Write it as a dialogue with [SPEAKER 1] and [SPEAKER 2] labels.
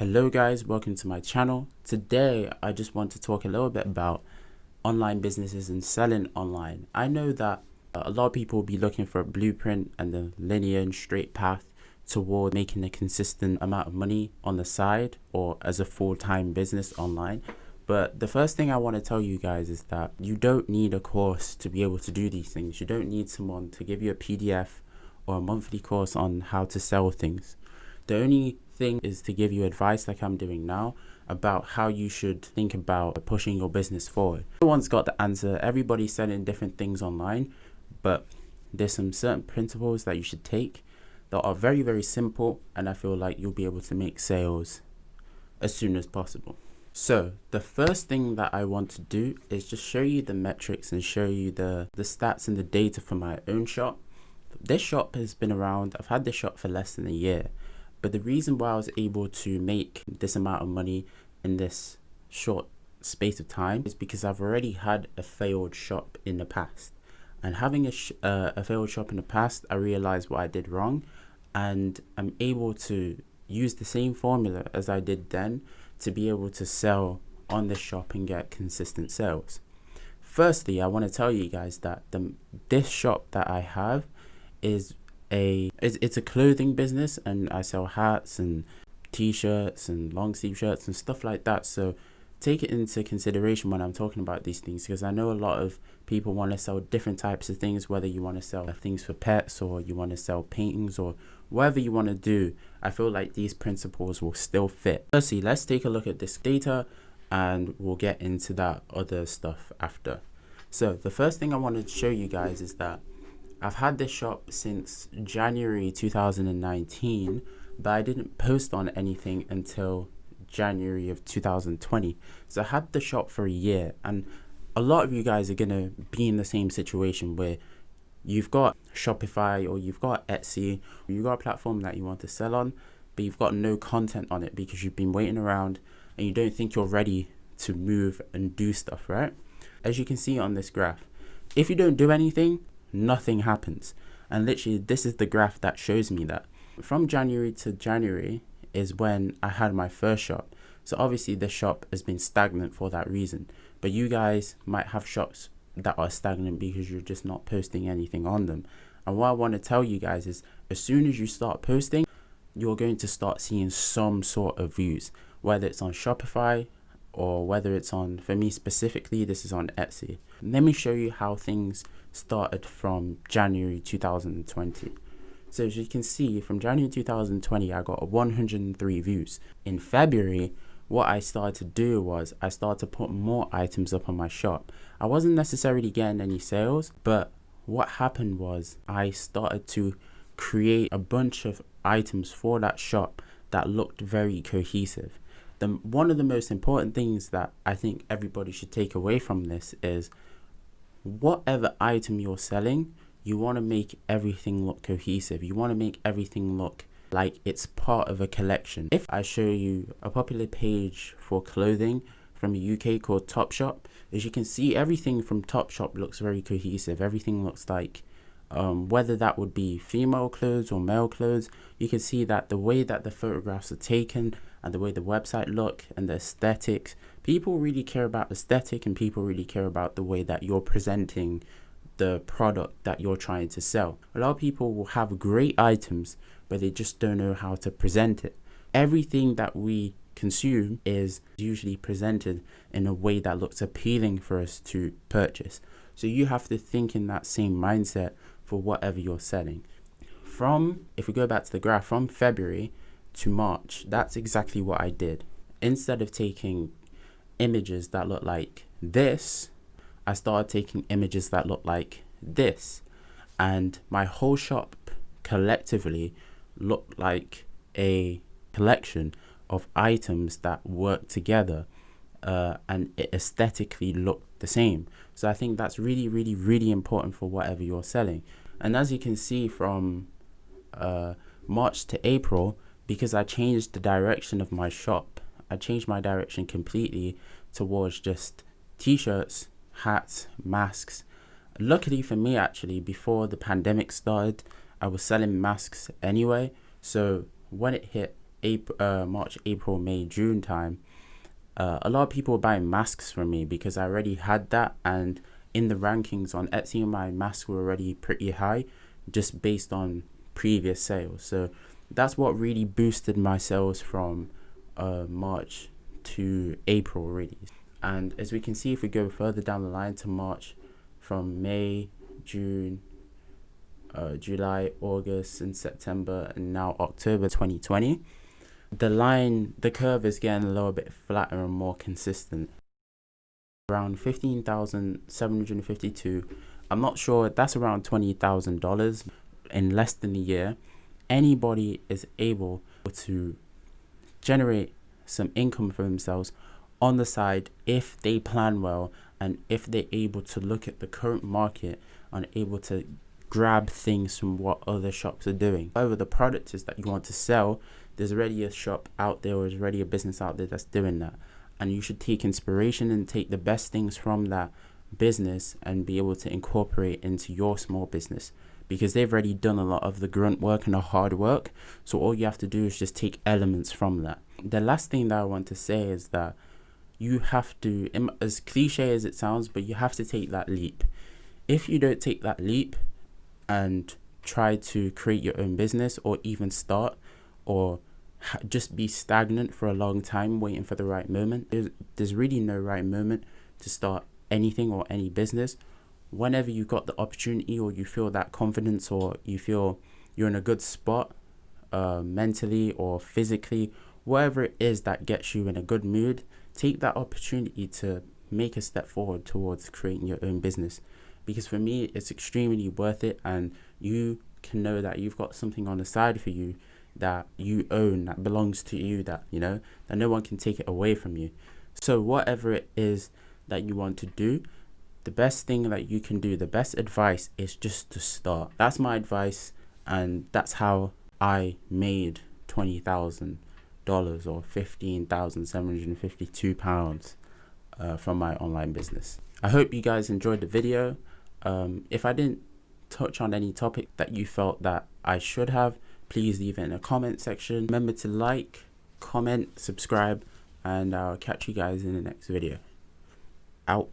[SPEAKER 1] Hello guys, welcome to my channel. Today I just want to talk a little bit about online businesses and selling online. I know that a lot of people will be looking for a blueprint and a linear and straight path toward making a consistent amount of money on the side or as a full-time business online. But the first thing I want to tell you guys is that you don't need a course to be able to do these things. You don't need someone to give you a PDF or a monthly course on how to sell things. The only thing is to give you advice like I'm doing now about how you should think about pushing your business forward. No one's got the answer. Everybody's selling different things online, but there's some certain principles that you should take that are very, very simple, and I feel like you'll be able to make sales as soon as possible. So the first thing that I want to do is just show you the metrics and show you the stats and the data for my own shop. This shop has been around. I've had this shop for less than a year. But the reason why I was able to make this amount of money in this short space of time is because I've already had a failed shop in the past. And having a failed shop in the past, I realized what I did wrong. And I'm able to use the same formula as I did then to be able to sell on this shop and get consistent sales. Firstly, I want to tell you guys that this shop that I have is it's a clothing business, and I sell hats and t-shirts and long sleeve shirts and stuff like that. So take it into consideration when I'm talking about these things, because I know a lot of people want to sell different types of things, whether you want to sell things for pets or you want to sell paintings or whatever you want to do. I feel like these principles will still fit. Firstly, let's take a look at this data and we'll get into that other stuff after. So the first thing I wanted to show you guys is that I've had this shop since January 2019, but I didn't post on anything until January of 2020. So I had the shop for a year, and a lot of you guys are going to be in the same situation where you've got Shopify or you've got Etsy, or you've got a platform that you want to sell on, but you've got no content on it because you've been waiting around and you don't think you're ready to move and do stuff, right? As you can see on this graph, if you don't do anything, nothing happens. And literally this is the graph that shows me that from January to January is when I had my first shop. So obviously the shop has been stagnant for that reason, but you guys might have shops that are stagnant because you're just not posting anything on them. And what I want to tell you guys is, as soon as you start posting, you're going to start seeing some sort of views, whether it's on Shopify or whether it's on, for me specifically, this is on Etsy. Let me show you how things started from January 2020. So as you can see, from January 2020, I got 103 views. In February, what I started to do was I started to put more items up on my shop. I wasn't necessarily getting any sales, but what happened was I started to create a bunch of items for that shop that looked very cohesive. One of the most important things that I think everybody should take away from this is, whatever item you're selling, you want to make everything look cohesive. You want to make everything look like it's part of a collection. If I show you a popular page for clothing from the UK called Topshop, as you can see, everything from Topshop looks very cohesive. Everything looks like, whether that would be female clothes or male clothes, you can see that the way that the photographs are taken and the way the website look and the aesthetics, people really care about aesthetic, and people really care about the way that you're presenting the product that you're trying to sell. A lot of people will have great items, but they just don't know how to present it. Everything that we consume is usually presented in a way that looks appealing for us to purchase. So you have to think in that same mindset for whatever you're selling. If we go back to the graph, from February to March, that's exactly what I did. Instead of taking images that look like this, I started taking images that look like this, and my whole shop collectively looked like a collection of items that work together, and it aesthetically looked the same. So I think that's really, really, really important for whatever you're selling. And as you can see, from March to April, because I changed the direction of my shop, I changed my direction completely towards just t-shirts, hats, masks. Luckily for me, actually, before the pandemic started, I was selling masks anyway. So when it hit March, April, May, June time, a lot of people were buying masks from me because I already had that, and in the rankings on Etsy, my masks were already pretty high just based on previous sales. So that's what really boosted my sales from March to April really. And as we can see, if we go further down the line to March, from May, June, July, August, and September, and now October 2020, the curve is getting a little bit flatter and more consistent. Around 15,752. I'm not sure, that's around $20,000 in less than a year. Anybody is able to generate some income for themselves on the side if they plan well, and if they're able to look at the current market and able to grab things from what other shops are doing. However, the product is that you want to sell, there's already a shop out there, or there's already a business out there that's doing that, and you should take inspiration and take the best things from that business and be able to incorporate into your small business, because they've already done a lot of the grunt work and the hard work. So all you have to do is just take elements from that. The last thing that I want to say is that you have to, as cliche as it sounds, but you have to take that leap. If you don't take that leap and try to create your own business, or even start, or just be stagnant for a long time waiting for the right moment, there's really no right moment to start anything or any business. Whenever you got the opportunity, or you feel that confidence, or you feel you're in a good spot mentally or physically, whatever it is that gets you in a good mood, take that opportunity to make a step forward towards creating your own business. Because for me, it's extremely worth it, and you can know that you've got something on the side for you that you own, that belongs to you, that that no one can take it away from you. So whatever it is that you want to do, the best thing that you can do, the best advice, is just to start. That's my advice, and that's how I made $20,000 or £15,752 from my online business. I hope you guys enjoyed the video. If I didn't touch on any topic that you felt that I should have, please leave it in the comment section. Remember to like, comment, subscribe, and I'll catch you guys in the next video. Out.